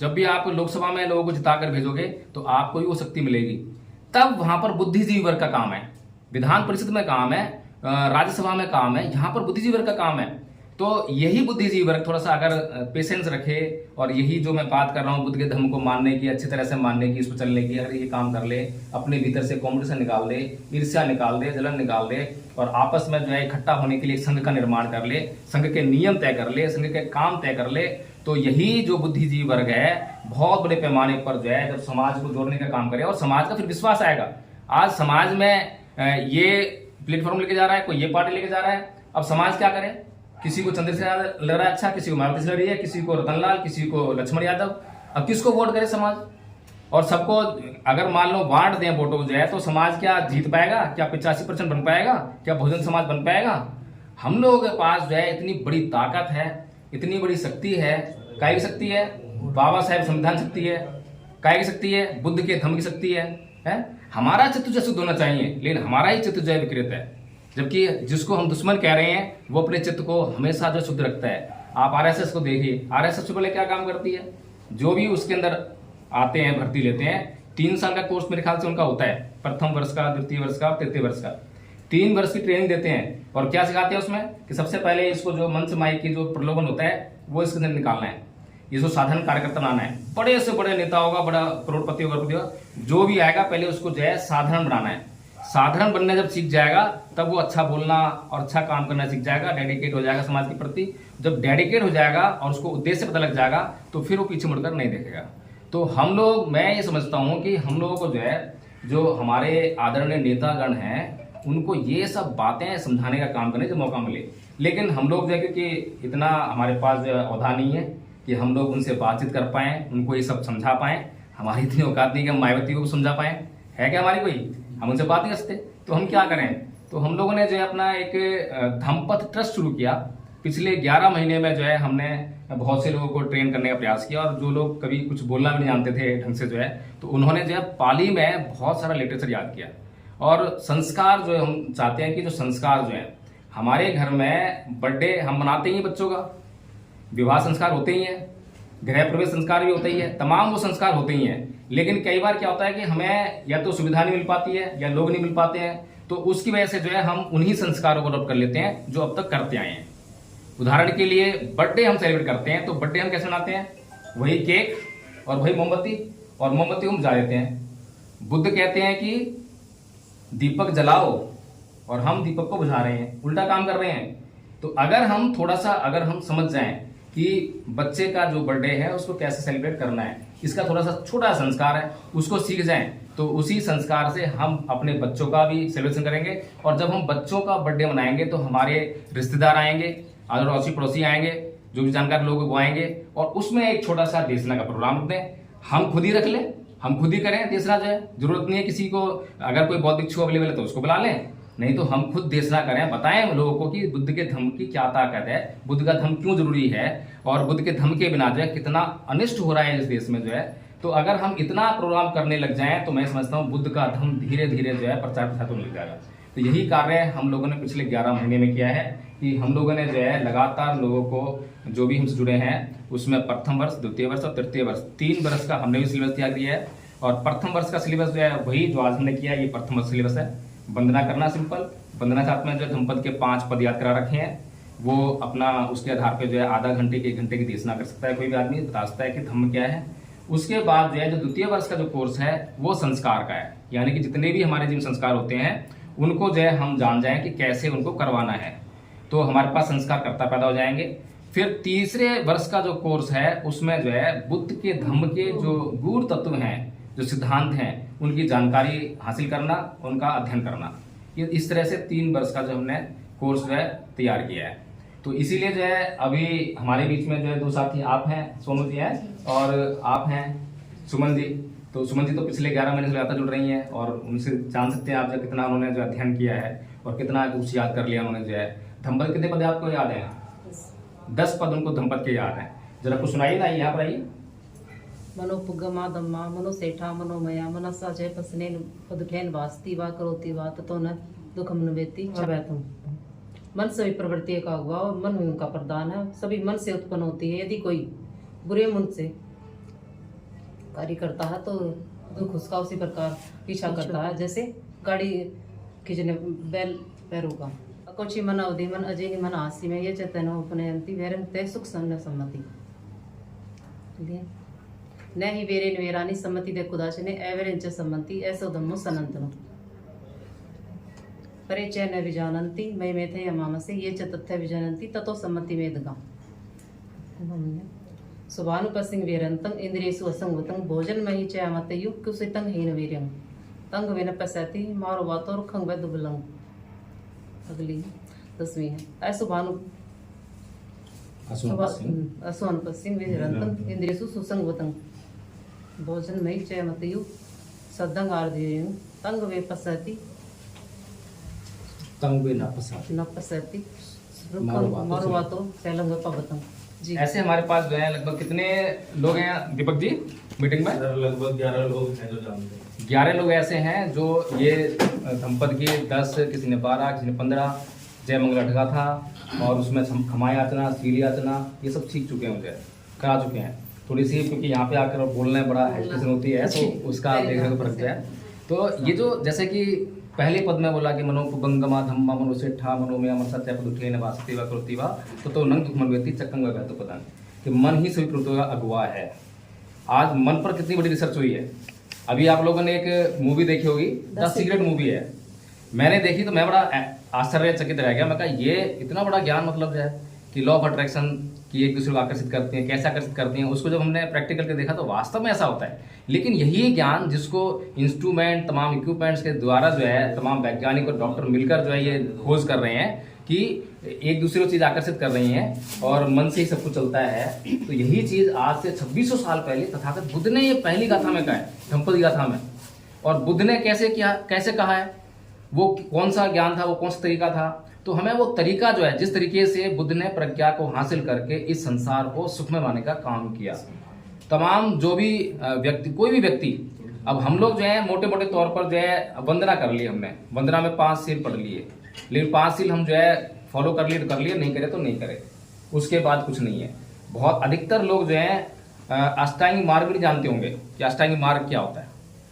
Speaker 1: जब भी आप लोकसभा में लोगों को जिताकर भेजोगे तो आपको ही वो शक्ति मिलेगी। तब वहां पर बुद्धिजीवी वर्ग का काम है, विधान परिषद में काम है, राज्यसभा में काम है, यहां पर बुद्धिजीवी वर्ग का काम है। तो यही बुद्धिजीवी वर्ग थोड़ा सा अगर पेशेंस रखे और यही जो मैं बात कर रहा हूँ बुद्ध के धर्म को मानने की, अच्छी तरह से मानने की, इसको चलने की, अगर ये काम कर ले, अपने भीतर से कॉम्पिटिशन निकाल दे, ईर्ष्या निकाल दे, जलन निकाल दे, और आपस में जो है इकट्ठा होने के लिए एक संघ का निर्माण कर ले, संघ के नियम तय कर ले, संघ के काम तय कर ले, तो यही जो बुद्धिजीवी वर्ग है बहुत बड़े पैमाने पर जो है जब समाज को जोड़ने का काम करे और समाज का फिर विश्वास आएगा। आज समाज में ये प्लेटफॉर्म लेके जा रहा है, कोई ये पार्टी लेके जा रहा है, अब समाज क्या करे? किसी को चंद्रशेखर लग रहा है अच्छा, किसी को मायावती लग रही है, किसी को रतनलाल, किसी को लक्ष्मण यादव। अब किसको वोट करे समाज? और सबको अगर मान लो बांट दें वोटों जो है तो समाज क्या जीत पाएगा? क्या 85% बन पाएगा? क्या बहुजन समाज बन पाएगा? हम लोगों के पास जो है इतनी बड़ी ताकत है, इतनी बड़ी शक्ति है। काय की शक्ति है? बाबा साहेब संविधान शक्ति है। काय की शक्ति है? बुद्ध के धम्म की शक्ति है? हमारा चित्त जो शुद्ध होना चाहिए, लेकिन हमारा ही चित्त जो है विकृत है। जबकि जिसको हम दुश्मन कह रहे हैं वो अपने चित्त को हमेशा जो शुद्ध रखता है। आप आरएसएस को देखिए, आरएसएस से पहले क्या काम करती है? जो भी उसके अंदर आते हैं, भर्ती लेते हैं, 3 साल का कोर्स मेरे ख्याल से उनका होता है, प्रथम वर्ष का, द्वितीय वर्ष का, तृतीय वर्ष का, 3 वर्ष की ट्रेनिंग देते हैं। और क्या सिखाते हैं उसमें कि सबसे पहले इसको जो मंच माइक की जो प्रलोभन होता है वो इसके अंदर निकालना है, इसको साधारण कार्यकर्ता बनाना है। बड़े से बड़े नेता होगा, बड़ा करोड़पति होगा, जो भी आएगा पहले उसको जो है साधारण बनाना है। साधारण बनने जब सीख जाएगा तब वो अच्छा बोलना और अच्छा काम करना सीख जाएगा, डेडिकेट हो जाएगा समाज के प्रति। जब डेडिकेट हो जाएगा और उसको उद्देश्य पता लग जाएगा तो फिर वो पीछे मुड़कर नहीं देखेगा। तो हम लोग, मैं ये समझता हूँ कि हम लोगों को जो है, जो हमारे आदरणीय नेतागण हैं, उनको ये सब बातें समझाने का काम करने का मौका मिले। लेकिन हम लोग जो है, क्योंकि इतना हमारे पास जो है औधा नहीं है कि हम लोग उनसे बातचीत कर पाएँ, उनको ये सब समझा पाएँ। हमारी इतनी औकात नहीं कि हम मायावती को भी समझा पाएँ, है क्या हमारी कोई? हम उनसे बात नहीं करते। तो हम क्या करें? तो हम लोगों ने जो है अपना एक धम्मपथ ट्रस्ट शुरू किया। पिछले 11 महीने में जो है हमने बहुत से लोगों को ट्रेन करने का प्रयास किया, और जो लोग कभी कुछ बोलना भी नहीं जानते थे ढंग से जो है, तो उन्होंने जो है पाली में बहुत सारा लिटरेचर याद किया। और संस्कार जो है, हम चाहते हैं कि जो संस्कार जो है हमारे घर में, बर्थडे हम मनाते ही हैं बच्चों का, विवाह संस्कार होते ही हैं, गृह प्रवेश संस्कार भी होते ही है, तमाम वो संस्कार होते ही हैं। लेकिन कई बार क्या होता है कि हमें या तो सुविधा नहीं मिल पाती है या लोग नहीं मिल पाते हैं, तो उसकी वजह से जो है हम उन्हीं संस्कारों को अडॉप्ट कर लेते हैं जो अब तक करते आए हैं। उदाहरण के लिए बर्थडे हम सेलिब्रेट करते हैं, तो बर्थडे हम कैसे मनाते हैं? वही केक और वही मोमबत्ती, और मोमबत्ती को हम बुझा देते हैं। बुद्ध कहते हैं कि दीपक जलाओ, और हम दीपक को बुझा रहे हैं, उल्टा काम कर रहे हैं। तो अगर हम थोड़ा सा अगर हम समझ जाएं कि बच्चे का जो बर्थडे है उसको कैसे सेलिब्रेट करना है, इसका थोड़ा सा छोटा संस्कार है, उसको सीख जाएं, तो उसी संस्कार से हम अपने बच्चों का भी सेलिब्रेशन करेंगे। और जब हम बच्चों का बर्थडे मनाएंगे तो हमारे रिश्तेदार आएंगे, अड़ोसी पड़ोसी आएंगे, जो भी जानकार लोग वो आएंगे, और उसमें एक छोटा सा देशना का प्रोग्राम रखते हैं। हम खुद ही रख लें, हम खुद ही करें देशना जो है, जरूरत नहीं है किसी को, अगर कोई बौद्ध भिक्षु अवेलेबल है तो उसको बुला लें, नहीं तो हम खुद देशना करें, बताएं लोगों को कि बुद्ध के धम्म की क्या ताकत है, बुद्ध का धम्म क्यों जरूरी है, और बुद्ध के धम्म के बिना जो है कितना अनिष्ट हो रहा है इस देश में जो है। तो अगर हम इतना प्रोग्राम करने लग जाएं तो मैं समझता हूँ बुद्ध का धम्म धीरे धीरे जो है प्रचार प्रसार होने लग जाएगा। तो यही कार्य हम लोगों ने पिछले 11 महीने में किया है कि हम लोगों ने जो है लगातार लोगों को, जो भी हमसे जुड़े हैं, उसमें प्रथम वर्ष, द्वितीय वर्ष और तृतीय वर्ष, 3 वर्ष का हमने भी सिलेबस तैयार किया है। और प्रथम वर्ष का सिलेबस जो है वही जो आज हमने किया, ये प्रथम वर्ष सिलेबस है। वंदना करना सिंपल, वंदना साथ में जो धम्मपद के 5 पद याद करा रखे हैं, वो अपना उसके आधार पे जो है आधा घंटे के 1 घंटे की देशना कर सकता है, कोई भी आदमी बता सकता है कि धम्म क्या है। उसके बाद जो है जो द्वितीय वर्ष का जो कोर्स है वो संस्कार का है, यानी कि जितने भी हमारे जीवन संस्कार होते हैं उनको जो है हम जान जाएं कि कैसे उनको करवाना है। तो हमारे पास संस्कारकर्ता पैदा हो जाएंगे। फिर तीसरे वर्ष का जो कोर्स है उसमें जो है बुद्ध के धम्म के जो गूढ़ तत्व हैं, जो सिद्धांत हैं, उनकी जानकारी हासिल करना, उनका अध्ययन करना। ये इस तरह से 3 वर्ष का जो हमने कोर्स जो है तैयार किया है। तो इसीलिए जो है अभी हमारे बीच में जो है 2 साथी आप हैं, सोनू जी हैं, और आप हैं सुमन जी। तो सुमन जी तो पिछले 11 महीने से लगातार जुड़ रही हैं और उनसे जान सकते हैं आप जो कितना उन्होंने जो अध्ययन किया है और कितना कुछ याद कर लिया उन्होंने जो है। धम्पद कितने पद आपको याद है? 10 पद उनको धम्पद के याद हैं। जरा कुछ सुनाइए ना, यहाँ पर आइए।
Speaker 2: मनोपुगमा दम्मा मनोसेठा मनोमया मनसा जय पसनेन पदुठेन वास्ति वा करोति वा ततो न दुखम नवेति चवैतम। मन सभी प्रवृत्ति का हुआ और मन ही उनका प्रदान है, सभी मन से उत्पन्न होती है। यदि कोई बुरे मन से कार्य करता है तो दुख उसका उसी प्रकार पीछा करता है, जैसे गाड़ी खींचने बैल पैरों का। कोची मन अवधि मन अजय मन आसी में ये चेतन उपनयंती वैरन तय सुख सन्न सम्मति न ही वेरेन वेरानी सम्मति दे कुदाचने एवरेंच सम्मति ऐसो धम्मो सनंतनो परिचय न विजानंती मय मेथे यमामसे ये च तथ्य विजानंती ततो सम्मति मेदगा। सुभानुपसिंग वेरंतं इंद्रियसु असंगतं भोजन मही च अमतयु कुसितं हीन वीर्यं तंग वेन पसैति मारो वातोर खंग वे दुबलंग। अगली 10वीं है असुभानु असुभानुपसिंग वेरंतं इंद्रियसु सुसंगतं भोजन मही च अमतयु सद्दंग आर्धेयं तंग वे पसैति न पसैति मारो वातो सैलंग पवतं। जी
Speaker 1: ऐसे हमारे पास जो है लगभग कितने लोग हैं दीपक जी मीटिंग में?
Speaker 3: लगभग 11 लोग हैं जो जानते हैं।
Speaker 1: 11 लोग ऐसे हैं जो ये धम्पद की 10, किसी ने 12, किसी ने 15 जय मंगल अटका था और उसमें खमाई याचना, सीढ़ी याचना, ये सब सीख चुके हैं, मुझे करा चुके हैं। थोड़ी सी क्योंकि यहाँ पे आकर बोलना बड़ा हेजिटेशन होती है तो उसका देखने को फर्क है। तो ये जो जैसे कि पहले पद में बोला कि मनोपुबंगमा धम्मा मनोसेठा मनोमया मनसा चय पदुठेन वासति वा करोति वा तो नंग दुख मनवेति चक्कंग व तो पदन कि मन ही सभी प्रवृत्तियों का अगुवा है। आज मन पर कितनी बड़ी रिसर्च हुई है। अभी आप लोगों ने एक मूवी देखी होगी, द सीक्रेट मूवी है, मैंने देखी तो मैं बड़ा आश्चर्यचकित रह गया। मैं कहा ये इतना बड़ा ज्ञान मतलब जो है कि लॉ ऑफ अट्रैक्शन की एक दूसरे को आकर्षित करती हैं, कैसे आकर्षित करती हैं, उसको जब हमने प्रैक्टिकल के देखा तो वास्तव में ऐसा होता है। लेकिन यही ज्ञान जिसको इंस्ट्रूमेंट, तमाम इक्विपमेंट्स के द्वारा जो है तमाम वैज्ञानिक और डॉक्टर मिलकर जो है ये खोज कर रहे हैं कि एक दूसरे को चीज़ आकर्षित कर रही हैं और मन से ही सब कुछ चलता है। तो यही चीज़ आज से 2600 साल पहले तथागत बुद्ध ने ये पहली गाथा में कहा है, धम्पद गाथा में। और बुद्ध ने कैसे कहा है, वो कौन सा ज्ञान था, वो कौन सा तरीका था। तो हमें वो तरीका जो है, जिस तरीके से बुद्ध ने प्रज्ञा को हासिल करके इस संसार को सुखमय बनाने का काम किया, तमाम जो भी व्यक्ति, कोई भी व्यक्ति, अब हम लोग जो है मोटे मोटे तौर पर जो है वंदना कर ली, हमने वंदना में 5 सील पढ़ लिए, लेकिन 5 सील हम जो है फॉलो कर लिए तो कर लिए, नहीं करे तो नहीं करे, उसके बाद कुछ नहीं है। बहुत अधिकतर लोग जो है अष्टांगिक मार्ग भी नहीं जानते होंगे कि अष्टांगिक मार्ग क्या होता है।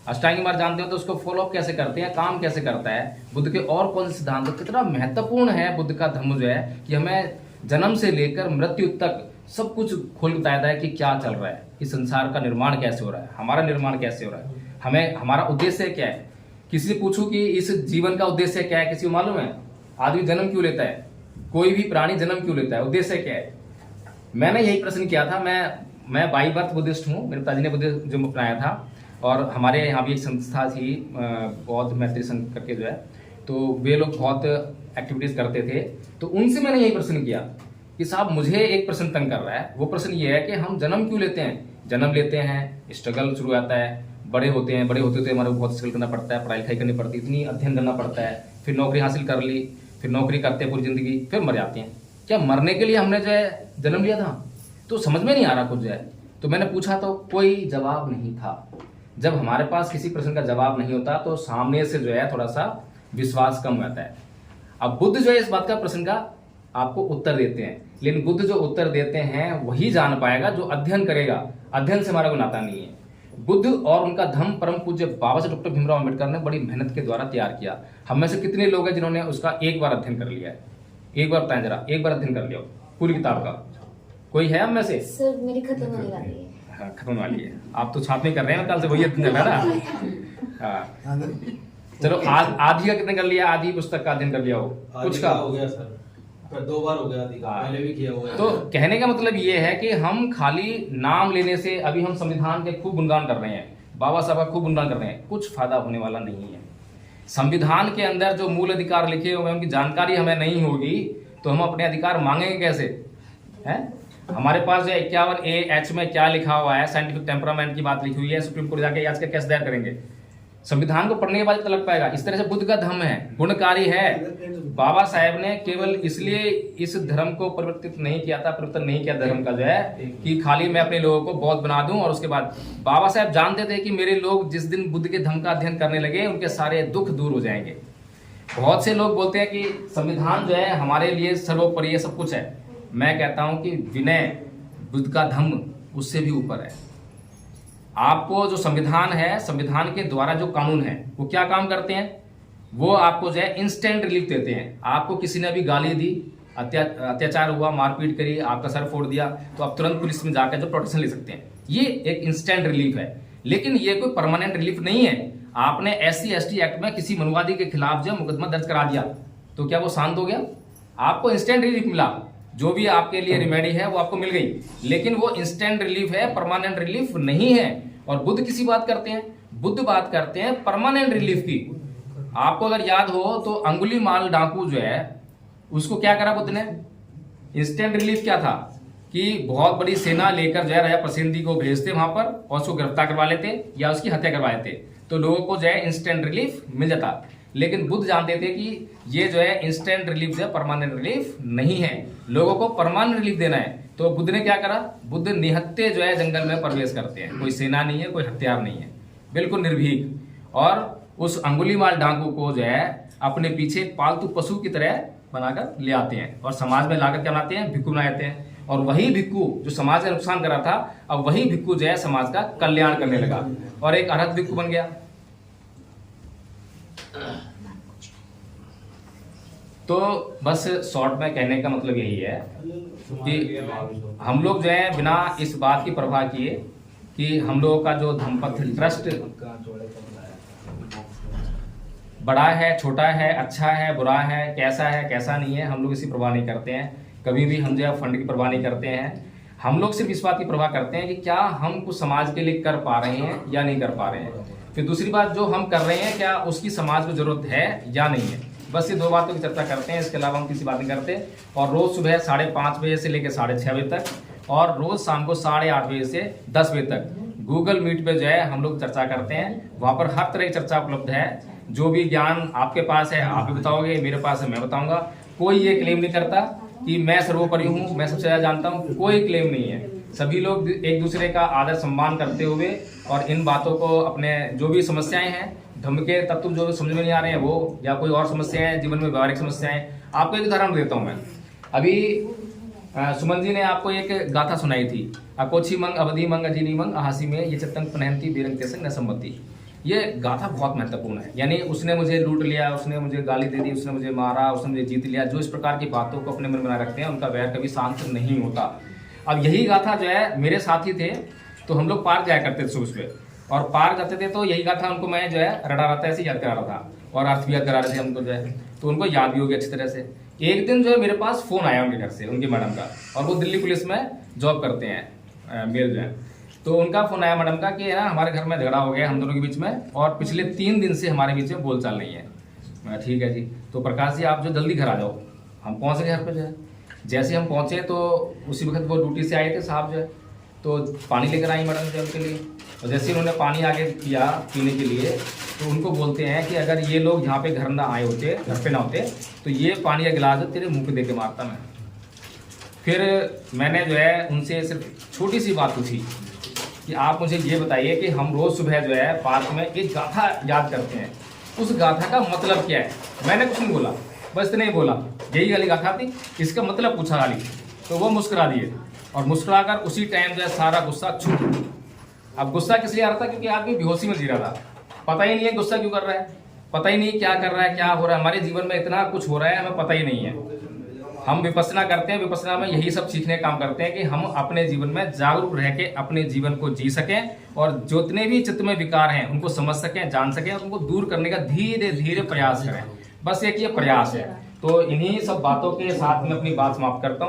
Speaker 1: अष्टांगिक मार्ग जानते हो तो उसको फॉलो अप कैसे करते हैं, काम कैसे करता है, बुद्ध के और कौन से सिद्धांत, कितना महत्वपूर्ण है बुद्ध का धर्म जो है कि हमें जन्म से लेकर मृत्यु तक सब कुछ खोल बताया है कि क्या चल रहा है, इस संसार का निर्माण कैसे हो रहा है, हमारा निर्माण कैसे हो रहा है, हमें हमारा उद्देश्य क्या है। किसी से पूछूं कि इस जीवन का उद्देश्य क्या है, किसी को मालूम है? आदमी जन्म क्यों लेता है, कोई भी प्राणी जन्म क्यों लेता है, उद्देश्य क्या है? मैंने यही प्रश्न किया था। मैं बाई बर्थ बुद्धिस्ट हूँ, मेरे पिताजी ने बुद्धिज्म अपनाया था और हमारे यहाँ भी एक संस्था थी बौद्ध मेडिटेशन करके जो है, तो वे लोग बहुत एक्टिविटीज करते थे। तो उनसे मैंने यही प्रश्न किया कि साहब मुझे एक प्रश्न तंग कर रहा है। वो प्रश्न ये है कि हम जन्म क्यों लेते हैं? जन्म लेते हैं, स्ट्रगल शुरू आता है, बड़े होते हैं, बड़े होते हमारे बहुत स्ट्रगल करना पड़ता है, पढ़ाई लिखाई करनी पड़ती है, इतनी अध्ययन करना पड़ता है, फिर नौकरी हासिल कर ली, फिर नौकरी करते हैं पूरी जिंदगी, फिर मर जाते हैं। क्या मरने के लिए हमने जो है जन्म लिया था? तो समझ में नहीं आ रहा कुछ जो है। तो मैंने पूछा तो कोई जवाब नहीं था। जब हमारे पास किसी प्रश्न का जवाब नहीं होता तो सामने से जो है थोड़ा सा विश्वास कम होता है। अब बुद्ध जो है इस बात का प्रश्न का आपको उत्तर देते हैं, लेकिन बुद्ध जो उत्तर देते हैं वही जान पाएगा जो अध्ययन करेगा। अध्ययन से हमारा कोई नाता नहीं है। बुद्ध और उनका धम्म परम पूज्य बाबा साहब डॉक्टर भीमराव अम्बेडकर ने बड़ी मेहनत के द्वारा तैयार किया। हम में से कितने लोग हैं जिन्होंने उसका एक बार अध्ययन कर लिया है? एक बार बताएं जरा, एक बार अध्ययन कर लिया पूरी किताब का? कोई है हम में से?
Speaker 4: सर मेरी खत्म होने वाली है।
Speaker 1: हाँ, खत्म वाली है। आप तो छापने कर रहे हैं कल से, वही अध्ययन है ना। हाँ, चलो आधी का कितने कर लिया, आधी पुस्तक का अध्ययन कर लिया हो, कुछ का
Speaker 3: हो गया सर, पर 2 बार हो गया आदि का,
Speaker 1: हाँ।
Speaker 3: पहले भी किया हुआ है।
Speaker 1: तो कहने का मतलब ये है कि हम खाली नाम लेने से, अभी हम संविधान के खूब गुणगान कर रहे हैं, बाबा साहब का खूब गुणगान कर रहे हैं, कुछ फायदा होने वाला नहीं है। संविधान के अंदर जो मूल अधिकार लिखे हुए हैं उनकी जानकारी हमें नहीं होगी तो हम अपने अधिकार मांगेंगे कैसे हैं? हमारे पास जो 51A(H) में क्या लिखा हुआ है, साइंटिफिक टेम्परामेंट की बात लिखी हुई है, सुप्रीम कोर्ट जाके आज का केस दायर करेंगे, संविधान को पढ़ने के बाद पता लग पाएगा। इस तरह से बुद्ध का धम्म है, गुणकारी है। बाबा साहेब ने केवल इसलिए इस धर्म को परिवर्तित नहीं किया था, परिवर्तन नहीं किया धर्म का जो है कि खाली मैं अपने लोगों को बौद्ध बना दूं, और उसके बाद बाबा साहेब जानते थे कि मेरे लोग जिस दिन बुद्ध के धम्म का अध्ययन करने लगे उनके सारे दुख दूर हो जाएंगे। बहुत से लोग बोलते हैं कि संविधान जो है हमारे लिए सर्वोपरि सब कुछ है। मैं कहता हूं कि विनय बुद्ध का धम्म उससे भी ऊपर है। आपको जो संविधान है, संविधान के द्वारा जो कानून है वो क्या काम करते हैं, वो आपको जो है इंस्टेंट रिलीफ देते हैं। आपको किसी ने अभी गाली दी, अत्याचार हुआ, मारपीट करी, आपका सर फोड़ दिया, तो आप तुरंत पुलिस में जाकर जो प्रोटेक्शन ले सकते हैं, ये एक इंस्टेंट रिलीफ है। लेकिन ये कोई परमानेंट रिलीफ नहीं है। आपने SC/ST एक्ट में किसी मनुवादी के खिलाफ जो मुकदमा दर्ज करा दिया तो क्या वो शांत हो गया? आपको इंस्टेंट रिलीफ मिला, जो भी आपके लिए रेमेडी है वो आपको मिल गई, लेकिन वो इंस्टेंट रिलीफ है, परमानेंट रिलीफ नहीं है। और बुद्ध किसी बात करते हैं, बुद्ध बात करते हैं परमानेंट रिलीफ की। आपको अगर याद हो तो अंगुलीमाल डाकू जो है उसको क्या करा बुद्ध ने? इंस्टेंट रिलीफ क्या था कि बहुत बड़ी सेना लेकर जो है राजा प्रसिद्धि को भेजते वहां पर और उसको गिरफ्तार करवा लेते या उसकी हत्या करवा लेते, तो लोगों को जो है इंस्टेंट रिलीफ मिल जाता। लेकिन बुद्ध जानते थे कि ये जो है इंस्टेंट रिलीफ जो है परमानेंट रिलीफ नहीं है, लोगों को परमानेंट रिलीफ देना है। तो बुद्ध ने क्या करा? बुद्ध निहत्थे जो है जंगल में प्रवेश करते हैं, कोई सेना नहीं है, कोई हथियार नहीं है, बिल्कुल निर्भीक, और उस अंगुलीमाल डाकू को जो है अपने पीछे पालतू पशु की तरह बनाकर ले आते हैं और समाज में लाकर क्या बनाते हैं? भिक्खु बनाते हैं। और वही भिक्खु जो समाज का नुकसान कर रहा था, अब वही भिक्खु जो है समाज का कल्याण करने लगा और एक अरहत भिक्खु बन गया। तो बस शॉर्ट में कहने का मतलब यही है कि हम लोग जो है बिना इस बात की परवाह किए कि हम लोगों का जो धम्मपथ ट्रस्ट बड़ा है, छोटा है, अच्छा है, बुरा है, कैसा है, कैसा नहीं है, हम लोग इसकी परवाह नहीं करते हैं। कभी भी हम जो है फंड की परवाह नहीं करते हैं। हम लोग सिर्फ इस बात की परवाह करते हैं कि क्या हम कुछ समाज के लिए कर पा रहे हैं या नहीं कर पा रहे हैं। फिर दूसरी बात, जो हम कर रहे हैं क्या उसकी समाज को जरूरत है या नहीं है। बस ये 2 बातों की चर्चा करते हैं, इसके अलावा हम किसी बात नहीं करते। और रोज सुबह 5:30 बजे से लेकर 6:30 बजे तक और रोज शाम को 8:30 बजे से 10 बजे तक गूगल मीट पे जो है हम लोग चर्चा करते हैं। वहां पर हर तरह की चर्चा उपलब्ध है। जो भी ज्ञान आपके पास है आप भी बताओगे, मेरे पास है मैं बताऊंगा। कोई ये क्लेम नहीं करता कि मैं सर्वोपरि हूँ, मैं सबसे ज्यादा जानता हूँ, कोई क्लेम नहीं है। सभी लोग एक दूसरे का आदर सम्मान करते हुए और इन बातों को अपने जो भी समस्याएं हैं, धर्म के तत्व जो समझ में नहीं आ रहे हैं वो, या कोई और समस्याएं जीवन में व्यवहारिक समस्याएं, आपको एक उदाहरण देता हूं मैं। अभी सुमन जी ने आपको एक गाथा सुनाई थी, अकोछी मंग अवधि मंग अजीनी मंग अहासी में ये चतंग पनहंती बेरंग तेसंग न सम्मति। ये गाथा बहुत महत्वपूर्ण है। यानी उसने मुझे लूट लिया, उसने मुझे गाली दे दी, उसने मुझे मारा, उसने मुझे जीत लिया, जो इस प्रकार की बातों को अपने मन में बना रखते हैं उनका वैर कभी शांत नहीं होता। अब यही गाथा जो है मेरे साथी थे, तो हम लोग पार्क जाया करते थे सुबह सुबह, और पार्क जाते थे तो यही गाथा उनको मैं जो है रटा रहा था, ऐसे याद करा रहा था और अर्थ भी याद करा रहे थे हमको जो है, तो उनको याद भी हो गया अच्छी तरह से। एक दिन जो है मेरे पास फोन आया उनके घर से, उनकी मैडम का, और वो दिल्ली पुलिस में जॉब करते हैं, मेल जो है। तो उनका फोन आया मैडम का कि ना हमारे घर में झगड़ा हो गया हम दोनों के बीच में और पिछले 3 दिन से हमारे बीच में बोलचाल नहीं है। मैं ठीक है जी, तो प्रकाश जी आप जो जल्दी घर आ जाओ। हम पहुंच गए घर पे जो है। जैसे हम पहुंचे तो उसी वक्त वो ड्यूटी से आए थे साहब जो है, तो पानी लेकर आई मैडम जो उनके लिए। और जैसे उन्होंने पानी आगे किया पीने के लिए, तो उनको बोलते हैं कि अगर ये लोग यहाँ पे घर ना आए होते, घर पे ना होते, तो ये पानी का गिलास तेरे मुंह पे दे के मारता मैं। फिर मैंने जो है उनसे सिर्फ छोटी सी बात पूछी कि आप मुझे ये बताइए कि हम रोज सुबह जो है पार्क में एक गाथा याद करते हैं, उस गाथा का मतलब क्या है। मैंने कुछ नहीं बोला, बस इतना ही बोला, यही वाली गाथा थी, इसका मतलब पूछा खाली, तो वो मुस्कुरा दिए और मुस्कुराकर उसी टाइम जो है सारा गुस्सा छूट। अब गुस्सा किस लिए आ रहा था? क्योंकि आदमी बेहोशी में जी रहा था, पता ही नहीं है गुस्सा क्यों कर रहा है, पता ही नहीं क्या कर रहा है, क्या हो रहा है। हमारे जीवन में इतना कुछ हो रहा है हमें पता ही नहीं है। हम विपස්සना करते हैं, विपස්සना में यही सब सीखने का काम करते हैं कि हम अपने जीवन में जागरूक रह के अपने जीवन को जी सकें और जितने भी चित्त में विकार हैं उनको समझ सकें, जान सकें और उनको दूर करने का धीरे धीरे प्रयास करें। बस एक ये प्रयास है। तो इन्हीं सब बातों के साथ में अपनी बात समाप्त करता हूँ।